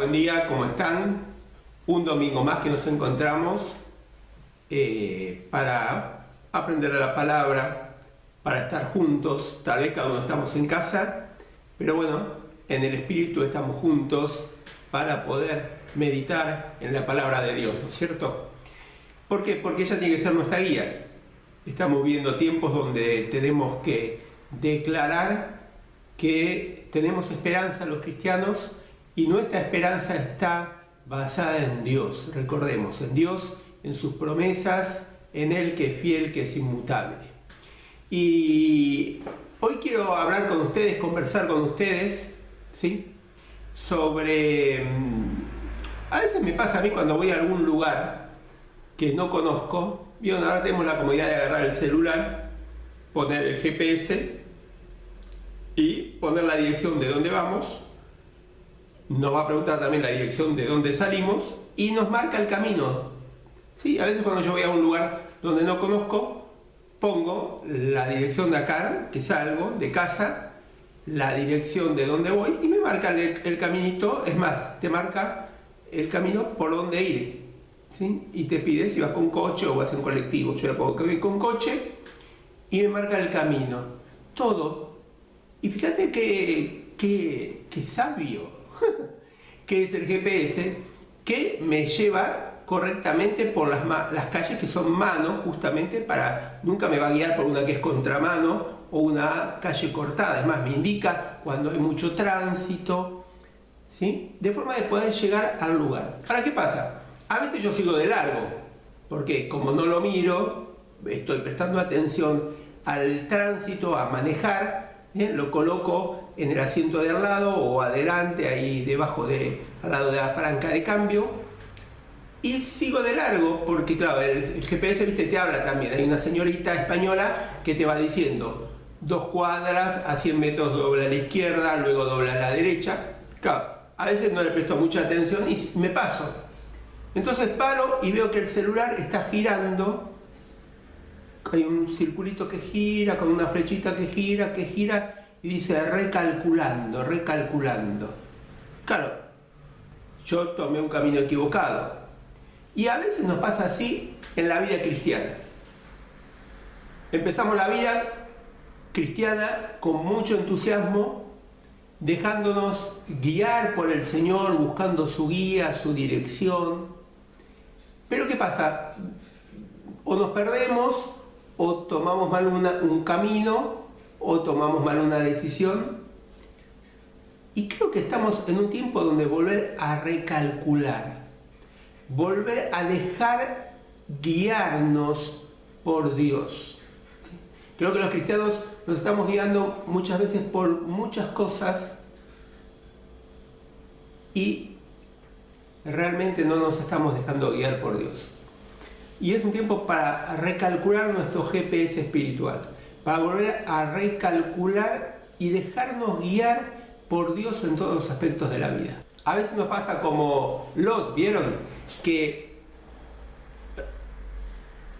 buen día, ¿cómo están? Un domingo más que nos encontramos para aprender la palabra, para estar juntos. Tal vez cada uno estamos en casa, pero bueno, en el Espíritu estamos juntos para poder meditar en la palabra de Dios, ¿no es cierto? ¿Por qué? Porque ella tiene que ser nuestra guía. Estamos viviendo tiempos donde tenemos que declarar que tenemos esperanza los cristianos y nuestra esperanza está basada en Dios. Recordemos, en Dios, en sus promesas, en Él que es fiel, que es inmutable. Y hoy quiero hablar con ustedes, conversar con ustedes, ¿sí? Sobre... A veces me pasa a mí cuando voy a algún lugar que no conozco. Vieron, ahora tenemos la comodidad de agarrar el celular, poner el GPS y poner la dirección de dónde vamos. Nos va a preguntar también la dirección de dónde salimos y nos marca el camino. ¿Sí? A veces cuando yo voy a un lugar donde no conozco, pongo la dirección de acá, que salgo de casa, la dirección de dónde voy y me marca el caminito. Es más, te marca el camino por donde ir. ¿Sí? Y te pide si vas con coche o vas en colectivo. Yo le pongo que voy con coche y me marca el camino. Todo. Y fíjate que sabio que es el GPS, que me lleva correctamente por las calles que son mano, justamente nunca me va a guiar por una que es contramano o una calle cortada. Es más, me indica cuando hay mucho tránsito, ¿sí? De forma de poder llegar al lugar. Ahora, ¿qué pasa? A veces yo sigo de largo, porque como no lo miro, estoy prestando atención al tránsito, a manejar, lo coloco en el asiento de al lado o adelante, ahí debajo al lado de la palanca de cambio, y sigo de largo, porque claro, el GPS, viste, te habla también. Hay una señorita española que te va diciendo 2 cuadras, a 100 metros dobla a la izquierda, luego dobla a la derecha. Claro, a veces no le presto mucha atención y me paso. Entonces paro y veo que el celular está girando. Hay un circulito que gira, con una flechita que gira, y dice recalculando, recalculando. Claro, yo tomé un camino equivocado. Y a veces nos pasa así en la vida cristiana. Empezamos la vida cristiana con mucho entusiasmo, dejándonos guiar por el Señor, buscando su guía, su dirección. Pero ¿qué pasa? O nos perdemos, o tomamos mal un camino, o tomamos mal una decisión. Y creo que estamos en un tiempo donde volver a recalcular, volver a dejar guiarnos por Dios. ¿Sí? Creo que los cristianos nos estamos guiando muchas veces por muchas cosas y realmente no nos estamos dejando guiar por Dios. Y es un tiempo para recalcular nuestro GPS espiritual, para volver a recalcular y dejarnos guiar por Dios en todos los aspectos de la vida. A veces nos pasa como Lot, ¿vieron? Que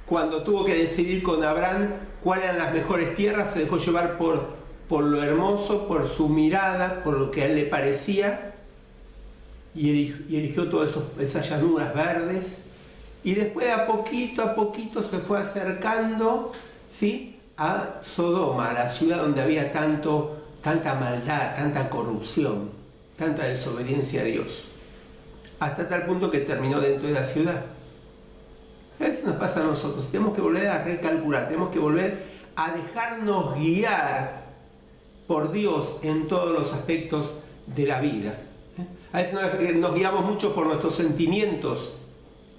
cuando tuvo que decidir con Abraham cuáles eran las mejores tierras, se dejó llevar por lo hermoso, por su mirada, por lo que a él le parecía, y eligió todas esas llanuras verdes. Y después a poquito se fue acercando, ¿sí?, a Sodoma, a la ciudad donde había tanta maldad, tanta corrupción, tanta desobediencia a Dios. Hasta tal punto que terminó dentro de la ciudad. A veces nos pasa a nosotros. Tenemos que volver a recalcular, tenemos que volver a dejarnos guiar por Dios en todos los aspectos de la vida. A veces nos guiamos mucho por nuestros sentimientos.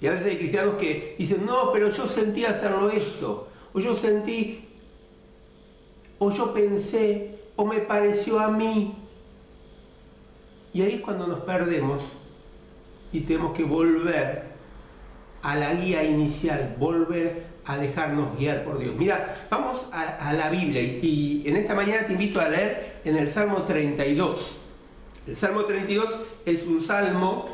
Y a veces hay cristianos que dicen, no, pero yo sentí hacerlo esto, o yo sentí, o yo pensé, o me pareció a mí. Y ahí es cuando nos perdemos y tenemos que volver a la guía inicial, volver a dejarnos guiar por Dios. Mira, vamos a la Biblia y en esta mañana te invito a leer en el Salmo 32. El Salmo 32 es un salmo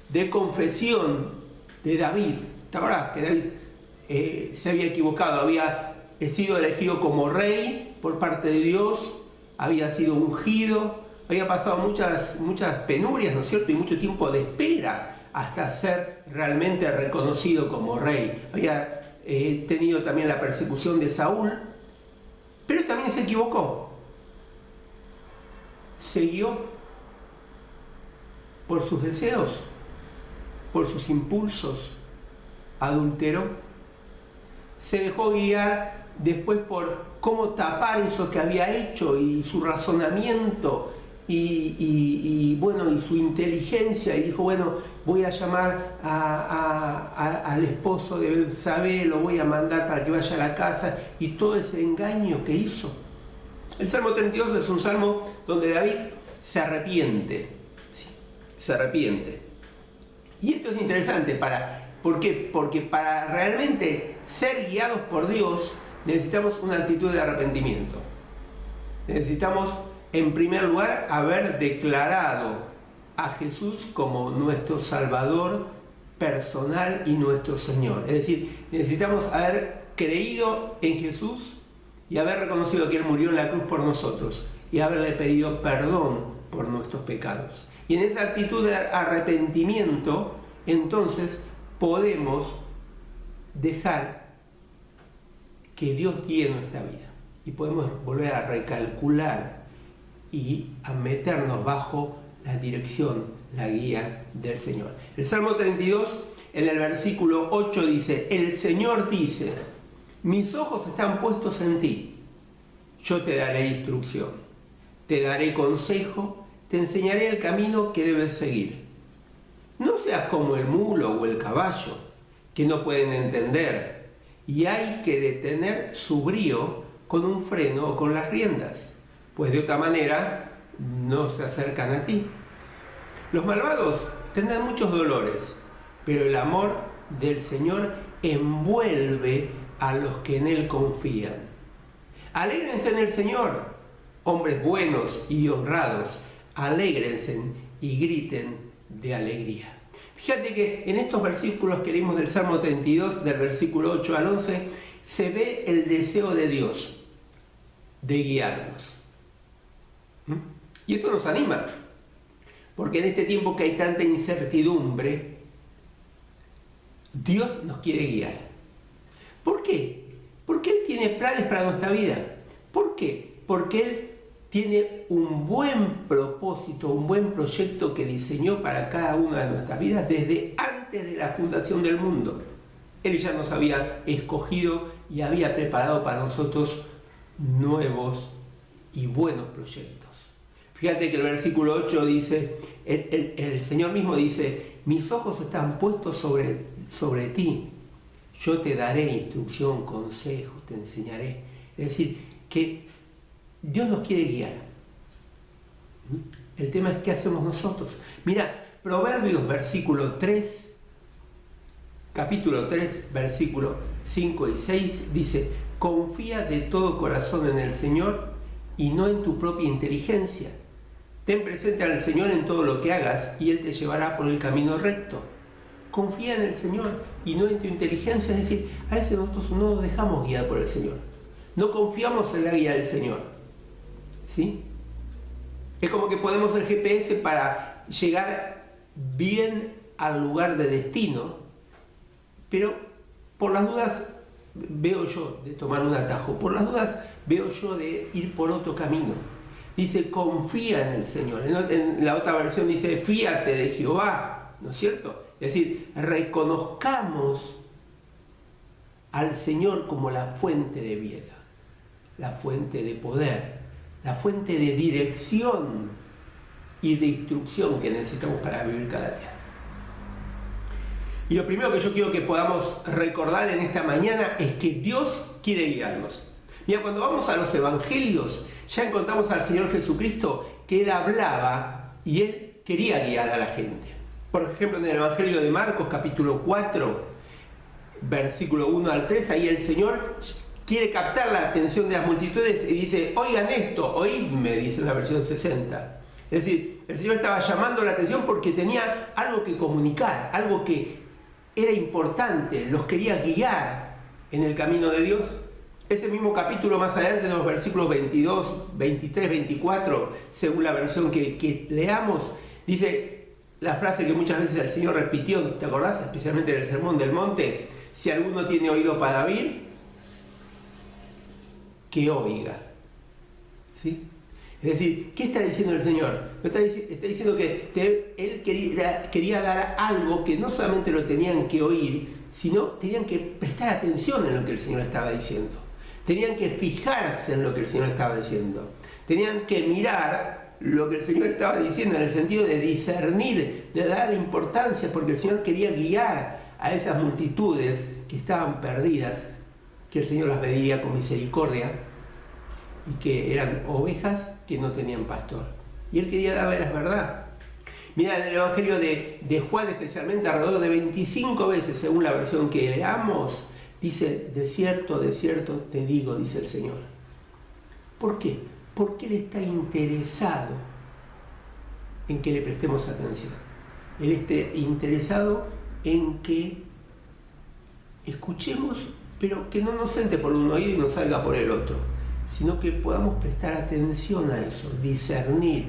de confesión de David. ¿Te acordás que David se había equivocado? Había sido elegido como rey por parte de Dios, había sido ungido, había pasado muchas penurias, ¿no es cierto? Y mucho tiempo de espera hasta ser realmente reconocido como rey. Había tenido también la persecución de Saúl, pero también se equivocó. Siguió por sus deseos, por sus impulsos, adulteró, se dejó guiar después por cómo tapar eso que había hecho y su razonamiento y su inteligencia, y dijo, bueno, voy a llamar al esposo de Betsabé, lo voy a mandar para que vaya a la casa, y todo ese engaño que hizo. El Salmo 32 es un salmo donde David se arrepiente, ¿sí? Se arrepiente. Y esto es interesante, ¿por qué? Porque para realmente ser guiados por Dios necesitamos una actitud de arrepentimiento. Necesitamos, en primer lugar, haber declarado a Jesús como nuestro Salvador personal y nuestro Señor. Es decir, necesitamos haber creído en Jesús y haber reconocido que Él murió en la cruz por nosotros y haberle pedido perdón por nuestros pecados. Y en esa actitud de arrepentimiento, entonces podemos dejar que Dios guíe nuestra vida y podemos volver a recalcular y a meternos bajo la dirección, la guía del Señor. El Salmo 32, en el versículo 8 dice, el Señor dice, mis ojos están puestos en ti, yo te daré instrucción, te daré consejo, te enseñaré el camino que debes seguir. No seas como el mulo o el caballo, que no pueden entender, y hay que detener su brío con un freno o con las riendas, pues de otra manera no se acercan a ti. Los malvados tendrán muchos dolores, pero el amor del Señor envuelve a los que en Él confían. Alégrense en el Señor, hombres buenos y honrados, alégrense y griten de alegría. Fíjate que en estos versículos que leímos del Salmo 32, del versículo 8 al 11, se ve el deseo de Dios de guiarnos. Y esto nos anima, porque en este tiempo que hay tanta incertidumbre, Dios nos quiere guiar. ¿Por qué? Porque Él tiene planes para nuestra vida. ¿Por qué? Porque Él tiene un buen propósito, un buen proyecto que diseñó para cada una de nuestras vidas desde antes de la fundación del mundo. Él ya nos había escogido y había preparado para nosotros nuevos y buenos proyectos. Fíjate que el versículo 8 dice, el Señor mismo dice, mis ojos están puestos sobre ti, yo te daré instrucción, consejo, te enseñaré. Es decir, que Dios nos quiere guiar. El tema es qué hacemos nosotros. Mira, Proverbios capítulo 3, versículos 5 y 6 dice, confía de todo corazón en el Señor y no en tu propia inteligencia. Ten presente al Señor en todo lo que hagas y Él te llevará por el camino recto. Confía en el Señor y no en tu inteligencia. Es decir, a veces nosotros no nos dejamos guiar por el Señor. No confiamos en la guía del Señor. ¿Sí? Es como que ponemos el GPS para llegar bien al lugar de destino, pero por las dudas veo yo de tomar un atajo, por las dudas veo yo de ir por otro camino. Dice, confía en el Señor. En la otra versión dice, fíate de Jehová, ¿no es cierto? Es decir, reconozcamos al Señor como la fuente de vida, la fuente de poder, la fuente de dirección y de instrucción que necesitamos para vivir cada día. Y lo primero que yo quiero que podamos recordar en esta mañana es que Dios quiere guiarnos. Mira, cuando vamos a los evangelios, ya encontramos al Señor Jesucristo que Él hablaba y Él quería guiar a la gente. Por ejemplo, en el Evangelio de Marcos, capítulo 4, versículo 1 al 3, ahí el Señor quiere captar la atención de las multitudes y dice, oigan esto, oídme, dice en la versión 60. Es decir, el Señor estaba llamando la atención porque tenía algo que comunicar, algo que era importante, los quería guiar en el camino de Dios. Ese mismo capítulo más adelante, en los versículos 22, 23, 24, según la versión que leamos, dice la frase que muchas veces el Señor repitió, ¿te acordás? Especialmente en el Sermón del Monte: si alguno tiene oído para oír, que oiga. ¿Sí? Es decir, ¿qué está diciendo el Señor? Está diciendo que Él quería dar algo que no solamente lo tenían que oír, sino tenían que prestar atención en lo que el Señor estaba diciendo. Tenían que fijarse en lo que el Señor estaba diciendo. Tenían que mirar lo que el Señor estaba diciendo en el sentido de discernir, de dar importancia, porque el Señor quería guiar a esas multitudes que estaban perdidas, que el Señor las veía con misericordia y que eran ovejas que no tenían pastor. Y Él quería darle la verdad. Mira, en el Evangelio de Juan, especialmente, alrededor de 25 veces, según la versión que leamos, dice: de cierto te digo, dice el Señor. ¿Por qué? Porque Él está interesado en que le prestemos atención. Él está interesado en que escuchemos, pero que no nos entre por un oído y nos salga por el otro, sino que podamos prestar atención a eso, discernir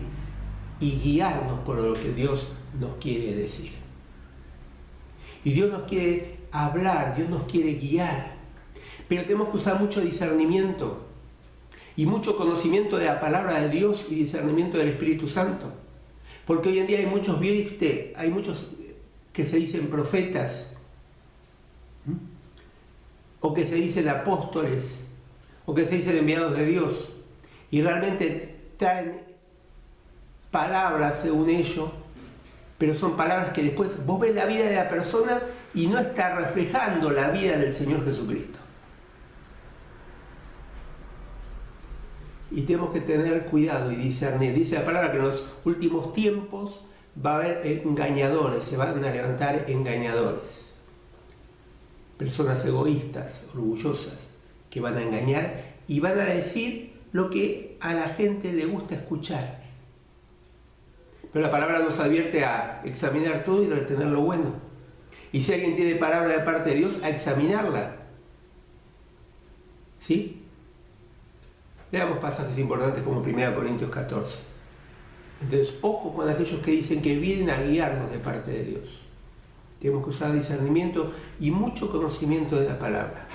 y guiarnos por lo que Dios nos quiere decir. Y Dios nos quiere hablar, Dios nos quiere guiar, pero tenemos que usar mucho discernimiento y mucho conocimiento de la palabra de Dios y discernimiento del Espíritu Santo, porque hoy en día hay muchos, ¿viste? Hay muchos que se dicen profetas, o que se dicen apóstoles, o que se dicen enviados de Dios, y realmente traen palabras según ellos, pero son palabras que después vos ves la vida de la persona y no está reflejando la vida del Señor Jesucristo. Y tenemos que tener cuidado y discernir. Dice la palabra que en los últimos tiempos va a haber engañadores, se van a levantar engañadores. Personas egoístas, orgullosas, que van a engañar y van a decir lo que a la gente le gusta escuchar. Pero la palabra nos advierte a examinar todo y retener lo bueno. Y si alguien tiene palabra de parte de Dios, a examinarla. ¿Sí? Veamos pasajes importantes como 1 Corintios 14. Entonces, ojo con aquellos que dicen que vienen a guiarnos de parte de Dios. Tenemos que usar discernimiento y mucho conocimiento de la palabra.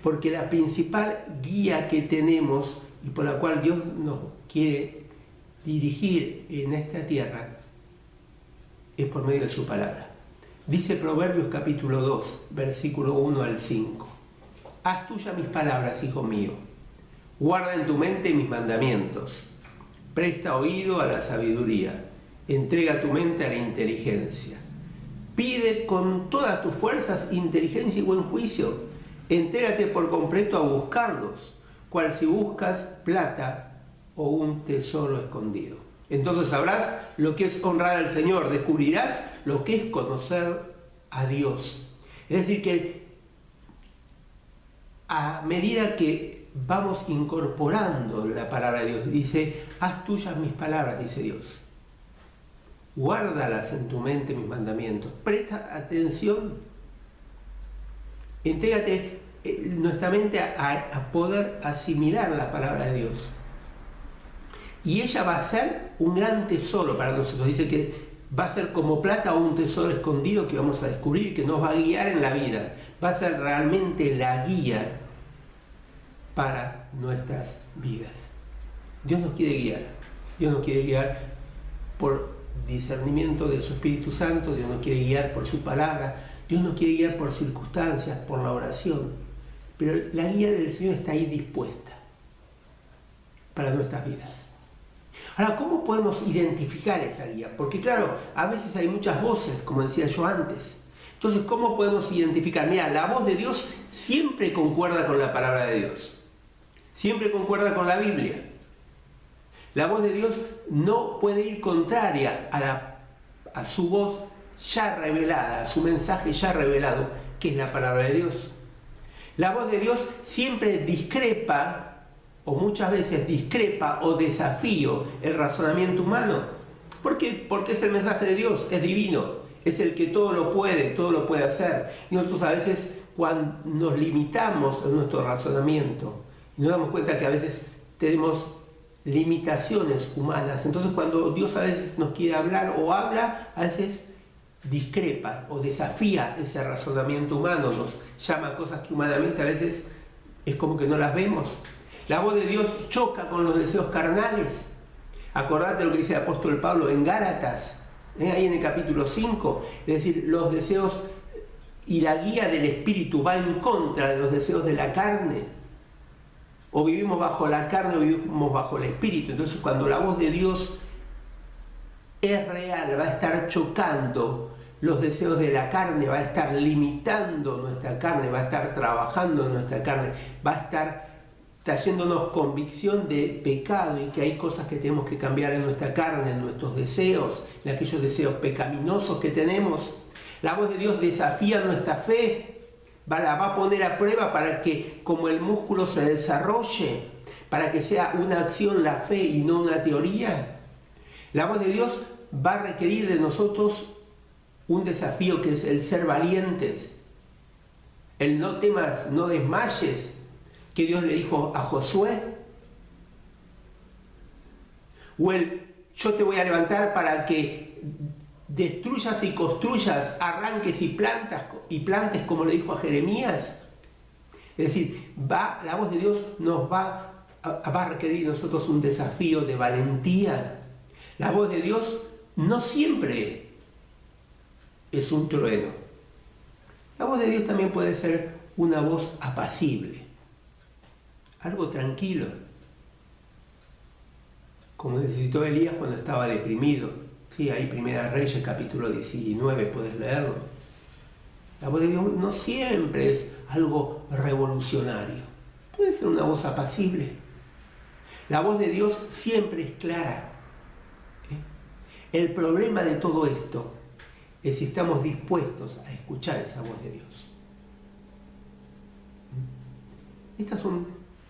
Porque la principal guía que tenemos y por la cual Dios nos quiere dirigir en esta tierra es por medio de su palabra. Dice Proverbios capítulo 2, versículo 1 al 5. Haz tuya mis palabras, hijo mío. Guarda en tu mente mis mandamientos. Presta oído a la sabiduría. Entrega tu mente a la inteligencia. Pide con todas tus fuerzas inteligencia y buen juicio. Entrégate por completo a buscarlos, cual si buscas plata o un tesoro escondido. Entonces sabrás lo que es honrar al Señor, descubrirás lo que es conocer a Dios. Es decir, que a medida que vamos incorporando la palabra de Dios, dice: haz tuyas mis palabras, dice Dios. Guárdalas en tu mente, mis mandamientos. Presta atención. Entrégate nuestra mente a poder asimilar la palabra de Dios. Y ella va a ser un gran tesoro para nosotros. Dice que va a ser como plata o un tesoro escondido que vamos a descubrir, que nos va a guiar en la vida. Va a ser realmente la guía para nuestras vidas. Dios nos quiere guiar. Dios nos quiere guiar por discernimiento de su Espíritu Santo. Dios nos quiere guiar por su palabra. Dios nos quiere guiar por circunstancias, por la oración. Pero la guía del Señor está ahí dispuesta para nuestras vidas. Ahora, ¿cómo podemos identificar esa guía? Porque claro, a veces hay muchas voces, como decía yo antes. Entonces, ¿cómo podemos identificar? Mira, la voz de Dios siempre concuerda con la palabra de Dios. Siempre concuerda con la Biblia. La voz de Dios no puede ir contraria a su voz ya revelada, a su mensaje ya revelado, que es la palabra de Dios. La voz de Dios siempre discrepa, o muchas veces discrepa o desafío el razonamiento humano. ¿Por qué? Porque es el mensaje de Dios, es divino, es el que todo lo puede hacer. Y nosotros a veces, cuando nos limitamos en nuestro razonamiento, Y nos damos cuenta que a veces tenemos limitaciones humanas. Entonces cuando Dios a veces nos quiere hablar o habla, a veces discrepa o desafía ese razonamiento humano, nos llama a cosas que humanamente a veces es como que no las vemos. La voz de Dios choca con los deseos carnales. Acordate lo que dice el apóstol Pablo en Gálatas, ahí en el capítulo 5, es decir, los deseos y la guía del Espíritu va en contra de los deseos de la carne. O vivimos bajo la carne o vivimos bajo el Espíritu. Entonces cuando la voz de Dios es real, va a estar chocando los deseos de la carne, va a estar limitando nuestra carne, va a estar trabajando en nuestra carne, va a estar trayéndonos convicción de pecado y que hay cosas que tenemos que cambiar en nuestra carne, en nuestros deseos, en aquellos deseos pecaminosos que tenemos. La voz de Dios desafía nuestra fe, la va a poner a prueba para que como el músculo se desarrolle, para que sea una acción la fe y no una teoría. La voz de Dios va a requerir de nosotros un desafío que es el ser valientes, el no temas, no desmayes, que Dios le dijo a Josué, o el yo te voy a levantar para que destruyas y construyas, arranques y plantes como le dijo a Jeremías. Es decir, la voz de Dios nos va a requerir de nosotros un desafío de valentía. La voz de Dios no siempre es un trueno. La voz de Dios también puede ser una voz apacible, algo tranquilo, como necesitó Elías cuando estaba deprimido. Sí, ahí Primera Reyes, capítulo 19, puedes leerlo. La voz de Dios no siempre es algo revolucionario. Puede ser una voz apacible. La voz de Dios siempre es clara. El problema de todo esto es si estamos dispuestos a escuchar esa voz de Dios. Estas son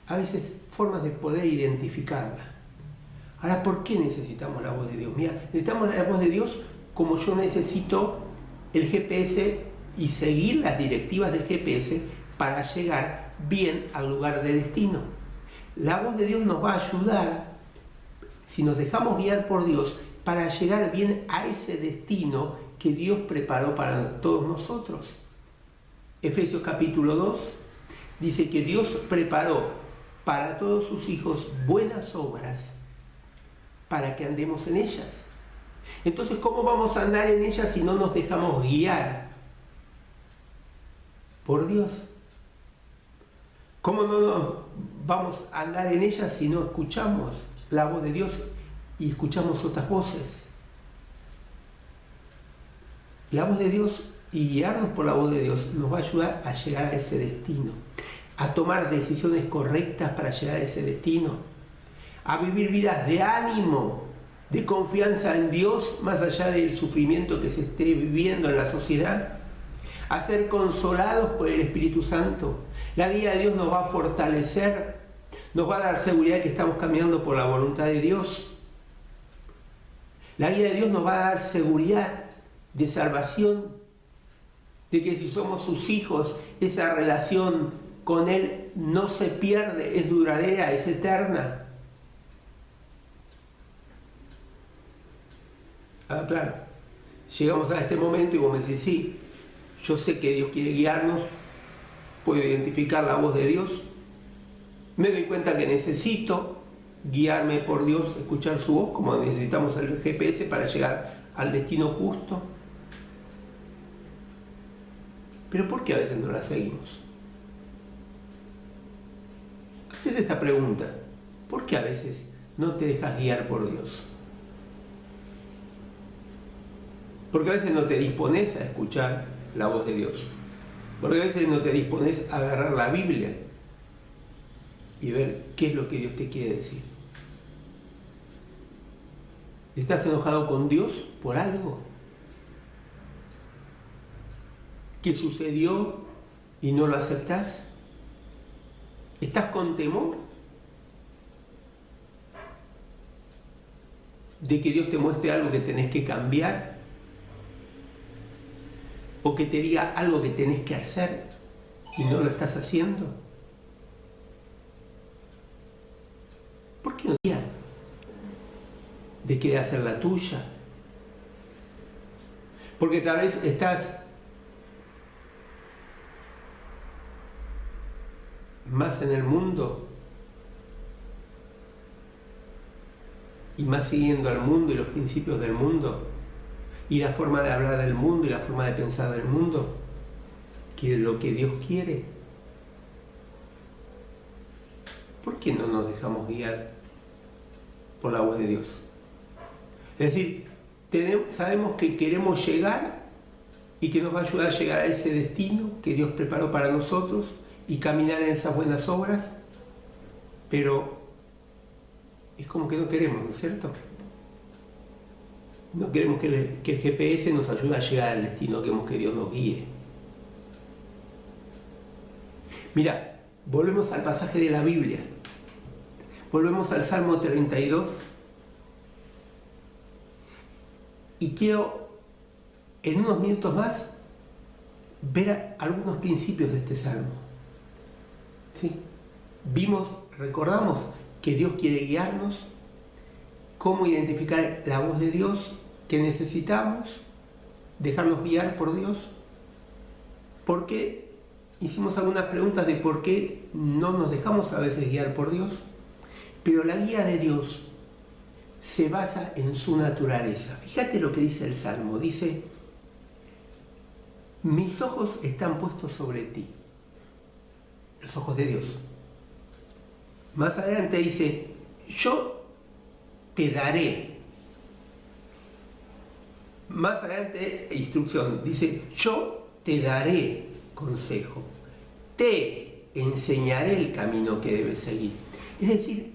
a veces formas de poder identificarla. Ahora, ¿por qué necesitamos la voz de Dios? Mira, necesitamos la voz de Dios como yo necesito el GPS y seguir las directivas del GPS para llegar bien al lugar de destino. La voz de Dios nos va a ayudar, si nos dejamos guiar por Dios, para llegar bien a ese destino que Dios preparó para todos nosotros. Efesios capítulo 2 dice que Dios preparó para todos sus hijos buenas obras para que andemos en ellas. Entonces, ¿cómo vamos a andar en ellas si no nos dejamos guiar por Dios? ¿Cómo no nos vamos a andar en ellas si no escuchamos la voz de Dios y escuchamos otras voces? La voz de Dios y guiarnos por la voz de Dios nos va a ayudar a llegar a ese destino, a tomar decisiones correctas para llegar a ese destino, a vivir vidas de ánimo, de confianza en Dios, más allá del sufrimiento que se esté viviendo en la sociedad, a ser consolados por el Espíritu Santo. La guía de Dios nos va a fortalecer, nos va a dar seguridad de que estamos caminando por la voluntad de Dios. La guía de Dios nos va a dar seguridad de salvación, de que si somos sus hijos, esa relación con Él no se pierde, es duradera, es eterna. Claro, llegamos a este momento y vos me decís, sí, yo sé que Dios quiere guiarnos, puedo identificar la voz de Dios, me doy cuenta que necesito guiarme por Dios, escuchar su voz, como necesitamos el GPS para llegar al destino justo. Pero ¿por qué a veces no la seguimos? Hacete esta pregunta, ¿por qué a veces no te dejas guiar por Dios? Porque a veces no te dispones a escuchar la voz de Dios. Porque a veces no te dispones a agarrar la Biblia y ver qué es lo que Dios te quiere decir. ¿Estás enojado con Dios por algo que sucedió y no lo aceptás? ¿Estás con temor de que Dios te muestre algo que tenés que cambiar? ¿O que te diga algo que tenés que hacer y no lo estás haciendo? qué no guía? ¿De querer hacer la tuya? Porque tal vez estás más en el mundo y más siguiendo al mundo y los principios del mundo y la forma de hablar del mundo y la forma de pensar del mundo que lo que Dios quiere. ¿Por qué no nos dejamos guiar por la voz de Dios? Es decir, sabemos que queremos llegar y que nos va a ayudar a llegar a ese destino que Dios preparó para nosotros y caminar en esas buenas obras, pero es como que no queremos, ¿no es cierto? No queremos que el GPS nos ayude a llegar al destino, queremos que Dios nos guíe. Mira, volvemos al pasaje de la Biblia, volvemos al Salmo 32 y quiero en unos minutos más ver algunos principios de este Salmo. ¿Sí? Recordamos que Dios quiere guiarnos, cómo identificar la voz de Dios que necesitamos, dejarnos guiar por Dios, porque hicimos algunas preguntas de por qué no nos dejamos a veces guiar por Dios, pero la guía de Dios se basa en su naturaleza. Fíjate lo que dice el Salmo, dice: mis ojos están puestos sobre ti, los ojos de Dios. Más adelante dice: yo te daré. Más adelante, instrucción, dice: yo te daré consejo, te enseñaré el camino que debes seguir. Es decir,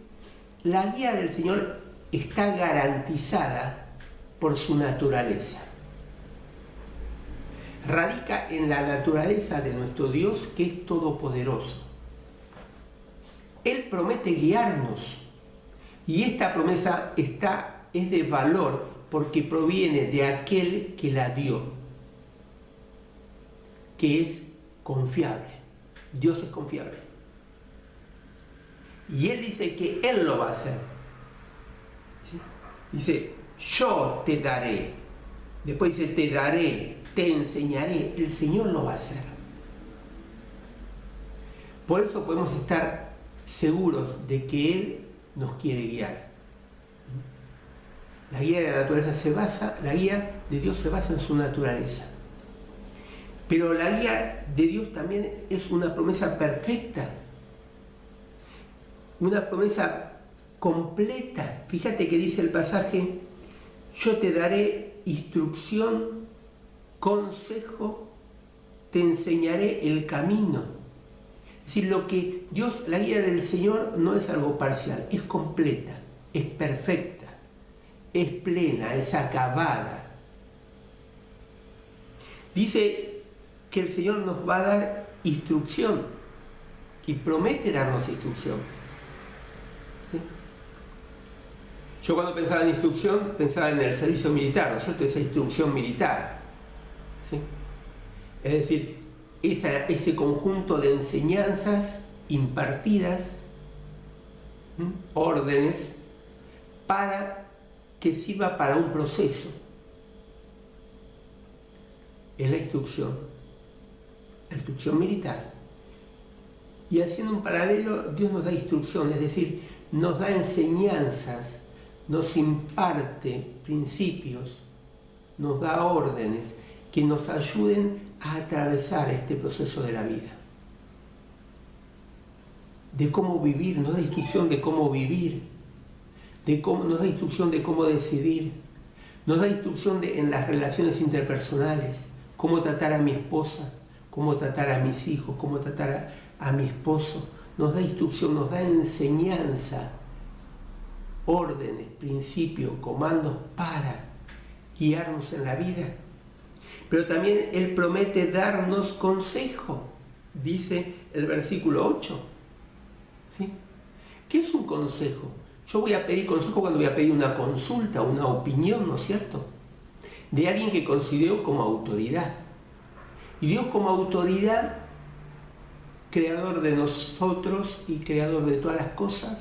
la guía del Señor está garantizada por su naturaleza. Radica en la naturaleza de nuestro Dios, que es todopoderoso. Él promete guiarnos y esta promesa es de valor porque proviene de aquel que la dio, que es confiable. Dios es confiable. Y Él dice que Él lo va a hacer. ¿Sí? Dice: yo te daré. Después dice: te daré, te enseñaré. El Señor lo va a hacer. Por eso podemos estar seguros de que Él nos quiere guiar. La guía de la naturaleza la guía de Dios se basa en su naturaleza. Pero la guía de Dios también es una promesa perfecta, una promesa completa. Fíjate que dice el pasaje: yo te daré instrucción, consejo, te enseñaré el camino. Es decir, la guía del Señor no es algo parcial, es completa, es perfecta, es plena, es acabada. Dice que el Señor nos va a dar instrucción y promete darnos instrucción. ¿Sí? Yo cuando pensaba en instrucción pensaba en el servicio militar, ¿no es cierto? Esa instrucción militar. ¿Sí? Es decir, ese conjunto de enseñanzas impartidas, órdenes, para que sirva para un proceso. Es la instrucción militar. Y haciendo un paralelo, Dios nos da instrucción, es decir, nos da enseñanzas, nos imparte principios, nos da órdenes que nos ayuden a atravesar este proceso de la vida. De cómo vivir, nos da instrucción de cómo vivir, nos da instrucción de cómo decidir, nos da instrucción en las relaciones interpersonales, cómo tratar a mi esposa, cómo tratar a mis hijos, cómo tratar a mi esposo. Nos da instrucción, nos da enseñanza, órdenes, principios, comandos para guiarnos en la vida. Pero también Él promete darnos consejo, dice el versículo 8. ¿Sí? ¿Qué es un consejo? Yo voy a pedir consejo cuando voy a pedir una consulta, una opinión, ¿no es cierto?, de alguien que considero como autoridad. Y Dios como autoridad, creador de nosotros y creador de todas las cosas,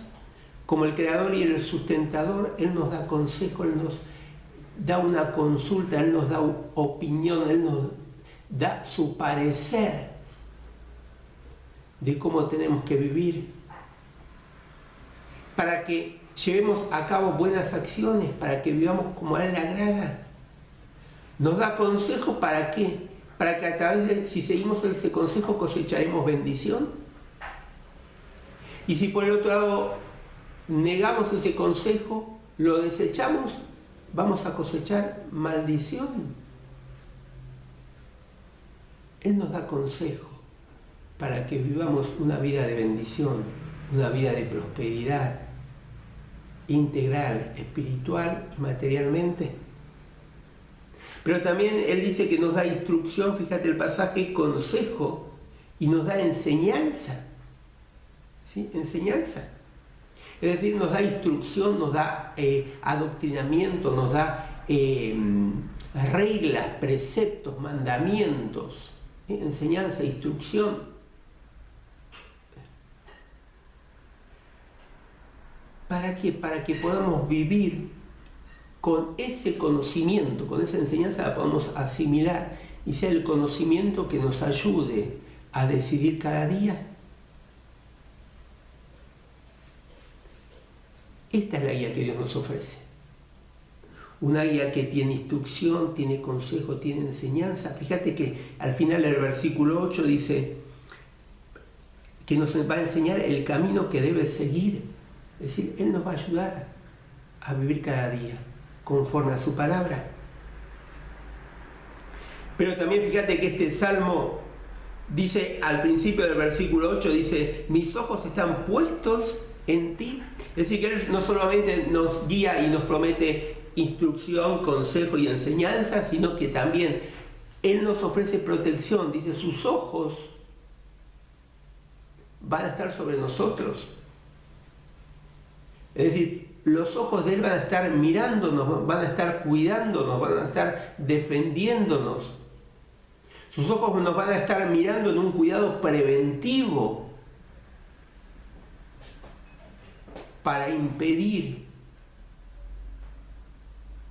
como el creador y el sustentador, Él nos da consejo, Él nos da una consulta, Él nos da opinión, Él nos da su parecer de cómo tenemos que vivir, para que llevemos a cabo buenas acciones, para que vivamos como a Él le agrada. Nos da consejo ¿para qué? Para que a través de, si seguimos ese consejo, cosecharemos bendición. Y si por el otro lado negamos ese consejo, lo desechamos, vamos a cosechar maldición. Él nos da consejo para que vivamos una vida de bendición, una vida de prosperidad integral, espiritual y materialmente. Pero también Él dice que nos da instrucción, fíjate el pasaje, consejo, y nos da enseñanza. ¿Sí? Enseñanza. Es decir, nos da instrucción, nos da adoctrinamiento, nos da reglas, preceptos, mandamientos, enseñanza, instrucción. ¿Para qué? Para que podamos vivir con ese conocimiento, con esa enseñanza la podamos asimilar y sea el conocimiento que nos ayude a decidir cada día. Esta es la guía que Dios nos ofrece. Una guía que tiene instrucción, tiene consejo, tiene enseñanza. Fíjate que al final del versículo 8 dice que nos va a enseñar el camino que debe seguir. Es decir, Él nos va a ayudar a vivir cada día conforme a su palabra. Pero también fíjate que este salmo dice al principio del versículo 8, dice, mis ojos están puestos en ti. Es decir, que Él no solamente nos guía y nos promete instrucción, consejo y enseñanza, sino que también Él nos ofrece protección. Dice, sus ojos van a estar sobre nosotros. Es decir, los ojos de Él van a estar mirándonos, van a estar cuidándonos, van a estar defendiéndonos. Sus ojos nos van a estar mirando en un cuidado preventivo para impedir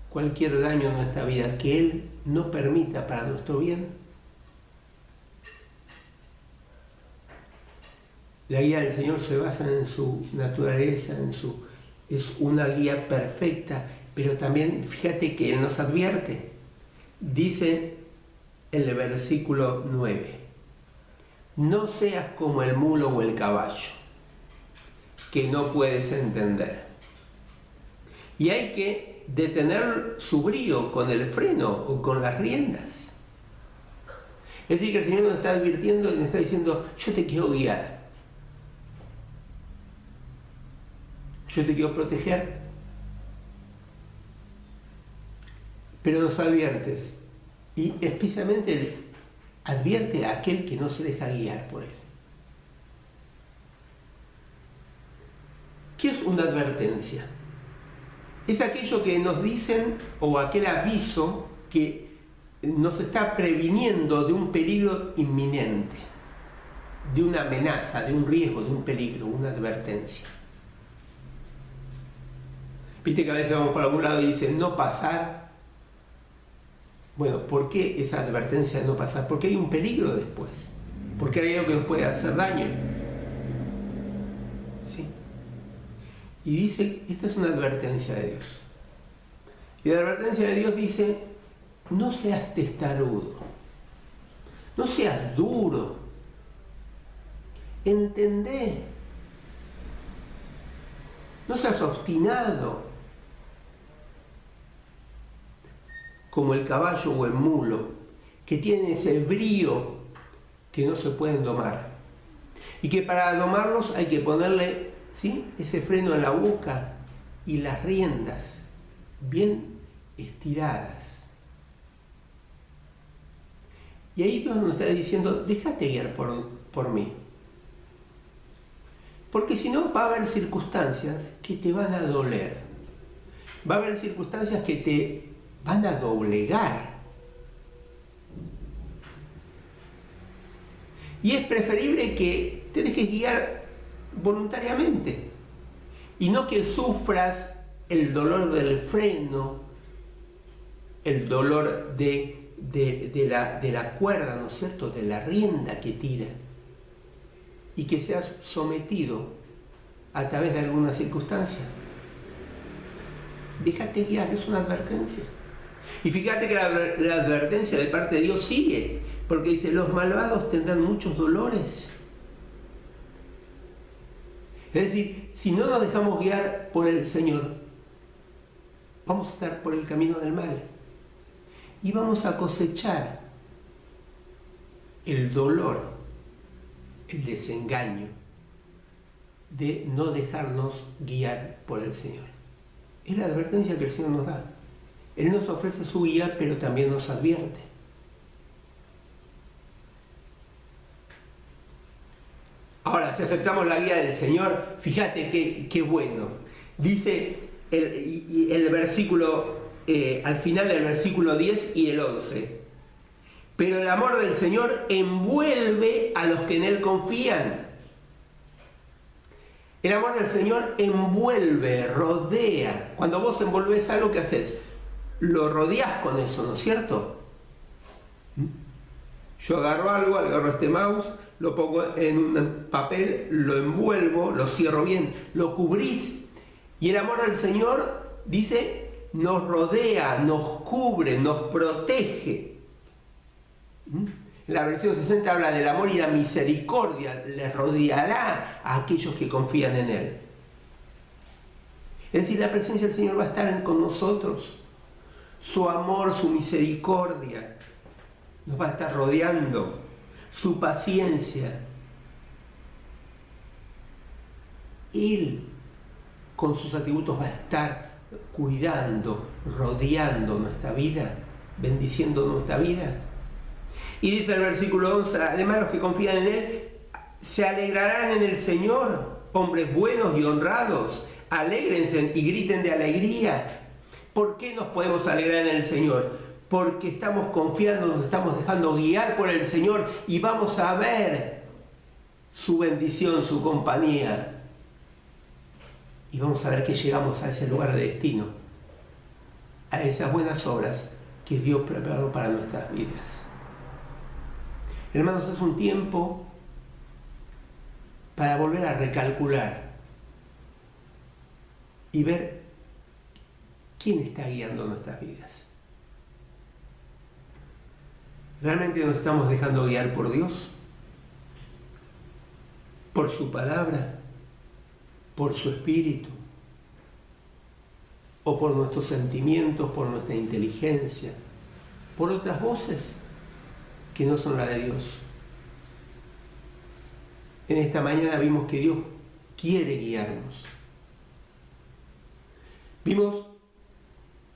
cualquier daño en nuestra vida que Él no permita para nuestro bien. La guía del Señor se basa en su naturaleza, es una guía perfecta, pero también fíjate que Él nos advierte. Dice en el versículo 9, no seas como el mulo o el caballo, que no puedes entender. Y hay que detener su brío con el freno o con las riendas. Es decir, que el Señor nos está advirtiendo y nos está diciendo, yo te quiero guiar. Yo te quiero proteger. Pero nos adviertes. Y especialmente advierte a aquel que no se deja guiar por Él. ¿Qué es una advertencia? Es aquello que nos dicen o aquel aviso que nos está previniendo de un peligro inminente, de una amenaza, de un riesgo, de un peligro, una advertencia. Viste que a veces vamos por algún lado y dicen no pasar. Bueno, ¿por qué esa advertencia de no pasar? Porque hay un peligro después. Porque hay algo que nos puede hacer daño. ¿Sí? Y dice, esta es una advertencia de Dios. Y la advertencia de Dios dice, no seas testarudo, no seas duro, entendé, no seas obstinado, como el caballo o el mulo, que tiene ese brío que no se pueden domar. Y que para domarlos hay que ponerle, ¿sí?, ese freno en la boca y las riendas bien estiradas. Y ahí Dios nos está diciendo, déjate guiar por mí. Porque si no va a haber circunstancias que te van a doler. Va a haber circunstancias que te van a doblegar. Y es preferible que te dejes guiar voluntariamente Y no que sufras el dolor del freno, el dolor de la cuerda, ¿no es cierto?, de la rienda que tira, y que seas sometido a través de alguna circunstancia. Déjate guiar, es una advertencia. Y fíjate que la advertencia de parte de Dios sigue, porque dice, los malvados tendrán muchos dolores. Es decir, si no nos dejamos guiar por el Señor, vamos a estar por el camino del mal. Y vamos a cosechar el dolor, el desengaño de no dejarnos guiar por el Señor. Es la advertencia que el Señor nos da. Él nos ofrece su guía, pero también nos advierte. Ahora, si aceptamos la guía del Señor, fíjate qué bueno. Dice el versículo, al final del versículo 10 y el 11. Pero el amor del Señor envuelve a los que en Él confían. El amor del Señor envuelve, rodea. Cuando vos envolvés algo, ¿qué haces? Lo rodeás con eso, ¿no es cierto? Yo agarro este mouse, lo pongo en un papel, lo envuelvo, lo cierro bien, lo cubrís. Y el amor del Señor, dice, nos rodea, nos cubre, nos protege. La versión 60 habla del amor y la misericordia, les rodeará a aquellos que confían en Él. Es decir, la presencia del Señor va a estar con nosotros. Su amor, su misericordia nos va a estar rodeando, su paciencia. Él, con sus atributos, va a estar cuidando, rodeando nuestra vida, bendiciendo nuestra vida. Y dice el versículo 11, además los que confían en Él se alegrarán en el Señor, hombres buenos y honrados, alégrense y griten de alegría. ¿Por qué nos podemos alegrar en el Señor? Porque estamos confiando, nos estamos dejando guiar por el Señor y vamos a ver su bendición, su compañía. Y vamos a ver que llegamos a ese lugar de destino, a esas buenas obras que Dios preparó para nuestras vidas. Hermanos, es un tiempo para volver a recalcular y ver quién está guiando nuestras vidas. ¿Realmente nos estamos dejando guiar por Dios? ¿Por su palabra? ¿Por su espíritu? ¿O por nuestros sentimientos, por nuestra inteligencia? ¿Por otras voces que no son las de Dios? En esta mañana vimos que Dios quiere guiarnos. Vimos,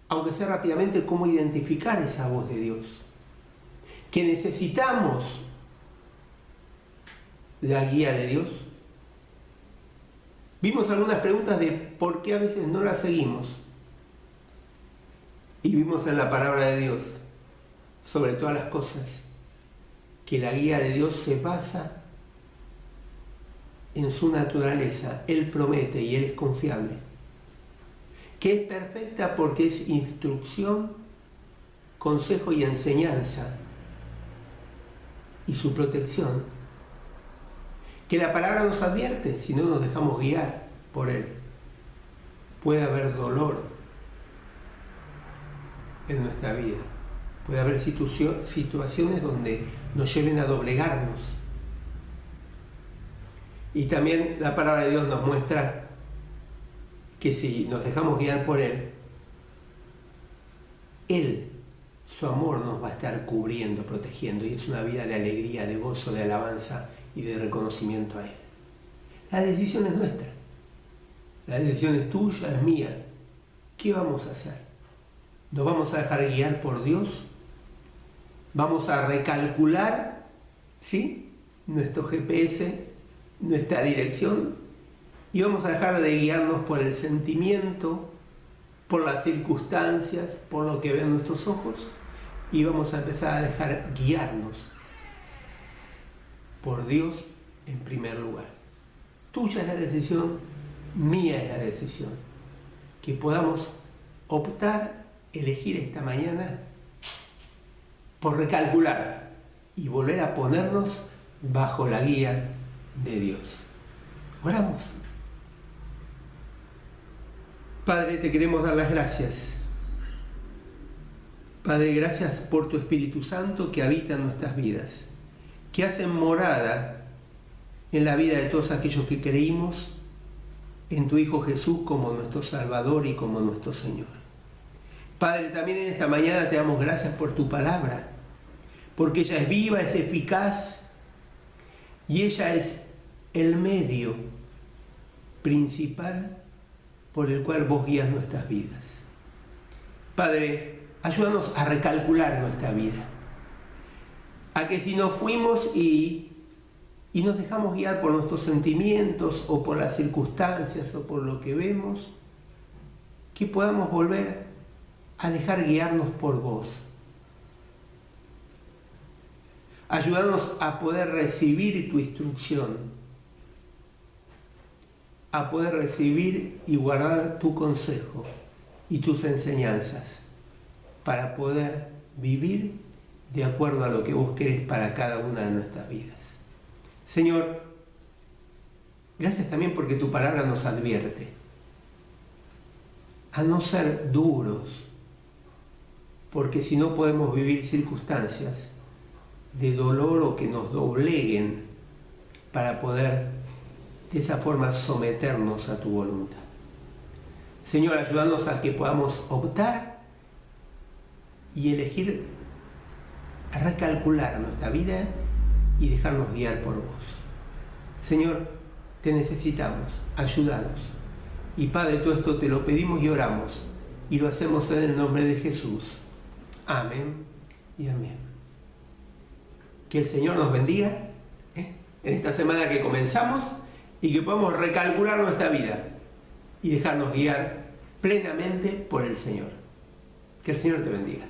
aunque sea rápidamente, cómo identificar esa voz de Dios. Que necesitamos la guía de Dios. Vimos algunas preguntas de por qué a veces no la seguimos. Y vimos en la palabra de Dios, sobre todas las cosas, que la guía de Dios se basa en su naturaleza. Él promete y Él es confiable. Que es perfecta porque es instrucción, consejo y enseñanza. Y su protección. Que la palabra nos advierte si no nos dejamos guiar por Él. Puede haber dolor en nuestra vida. Puede haber situaciones donde nos lleven a doblegarnos. Y también la palabra de Dios nos muestra que si nos dejamos guiar por Él, su amor nos va a estar cubriendo, protegiendo, y es una vida de alegría, de gozo, de alabanza y de reconocimiento a Él. La decisión es nuestra. La decisión es tuya, es mía. ¿Qué vamos a hacer? ¿Nos vamos a dejar guiar por Dios? ¿Vamos a recalcular, ¿sí?, nuestro GPS, nuestra dirección? ¿Y vamos a dejar de guiarnos por el sentimiento, por las circunstancias, por lo que ven nuestros ojos? Y vamos a empezar a dejar guiarnos por Dios en primer lugar. Tuya es la decisión, mía es la decisión. Que podamos optar, elegir esta mañana por recalcular y volver a ponernos bajo la guía de Dios. Oramos. Padre, te queremos dar las gracias. Padre, gracias por tu Espíritu Santo que habita en nuestras vidas, que hacen morada en la vida de todos aquellos que creímos en tu Hijo Jesús como nuestro Salvador y como nuestro Señor. Padre, también en esta mañana te damos gracias por tu palabra, porque ella es viva, es eficaz y ella es el medio principal por el cual vos guías nuestras vidas. Padre, ayúdanos a recalcular nuestra vida, a que si nos fuimos y nos dejamos guiar por nuestros sentimientos o por las circunstancias o por lo que vemos, que podamos volver a dejar guiarnos por vos. Ayúdanos a poder recibir tu instrucción, a poder recibir y guardar tu consejo y tus enseñanzas, para poder vivir de acuerdo a lo que vos querés para cada una de nuestras vidas. Señor, gracias también porque tu palabra nos advierte a no ser duros, porque si no podemos vivir circunstancias de dolor o que nos dobleguen para poder de esa forma someternos a tu voluntad. Señor, ayúdanos a que podamos optar y elegir, a recalcular nuestra vida y dejarnos guiar por vos. Señor, te necesitamos, ayúdanos. Y Padre, todo esto te lo pedimos y oramos, y lo hacemos en el nombre de Jesús. Amén y amén. Que el Señor nos bendiga en esta semana que comenzamos y que podamos recalcular nuestra vida y dejarnos guiar plenamente por el Señor. Que el Señor te bendiga.